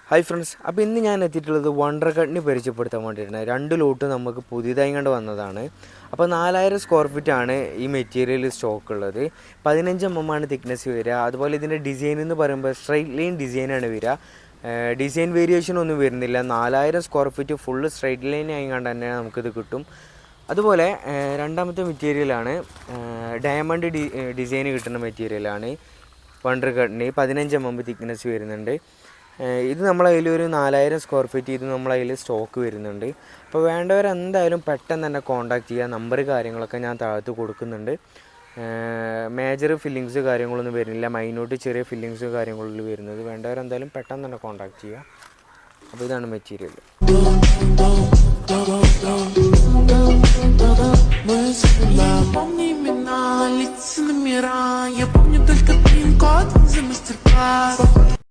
Hi friends, അപ്പോൾ ഇന്ന് ഞാൻ എത്തിയിട്ടുള്ളത് വണ്ടർ കട്ടിന് പരിചയപ്പെടുത്താൻ വേണ്ടിയിട്ടാണ്. 2 ലോട്ട് നമുക്ക് പുതിയതായി കണ്ട് വന്നതാണ്. അപ്പോൾ 4000 സ്ക്വയർ ഫീറ്റാണ് ഈ മെറ്റീരിയൽ സ്റ്റോക്ക് ഉള്ളത്. 15 mm ആണ് തിക്നെസ് വരിക. അതുപോലെ ഇതിൻ്റെ ഡിസൈൻ എന്ന് പറയുമ്പോൾ സ്ട്രൈറ്റ് ലൈൻ ഡിസൈനാണ് വരിക. ഡിസൈൻ വേരിയേഷൻ ഒന്നും വരുന്നില്ല. 4000 square feet full straight line ആയിക്കൊണ്ട് തന്നെ നമുക്കിത് കിട്ടും. അതുപോലെ രണ്ടാമത്തെ മെറ്റീരിയലാണ് ഡയമണ്ട് ഡിസൈൻ കിട്ടുന്ന മെറ്റീരിയലാണ് വണ്ടർ കട്ടിന്. 15 mm തിക്നെസ് വരുന്നുണ്ട്. ഇത് നമ്മളെ കയ്യിൽ ഒരു 4000 സ്ക്വയർ ഫീറ്റ് ഇത് നമ്മളെ കയ്യിൽ സ്റ്റോക്ക് വരുന്നുണ്ട്. അപ്പോൾ വേണ്ടവരെന്തായാലും പെട്ടെന്ന് തന്നെ കോൺടാക്റ്റ് ചെയ്യുക. നമ്പർ കാര്യങ്ങളൊക്കെ ഞാൻ താഴത്ത് കൊടുക്കുന്നുണ്ട്. മേജർ ഫില്ലിങ്സ് കാര്യങ്ങളൊന്നും വരുന്നില്ല. മൈന്യൂട്ട് ചെറിയ ഫില്ലിങ്സ് കാര്യങ്ങളിൽ വരുന്നത്. വേണ്ടവരെന്തായാലും പെട്ടെന്ന് തന്നെ കോൺടാക്റ്റ് ചെയ്യുക. അപ്പോൾ ഇതാണ് മെറ്റീരിയൽ. Лица номера, я помню только пин-код за мастер-класс.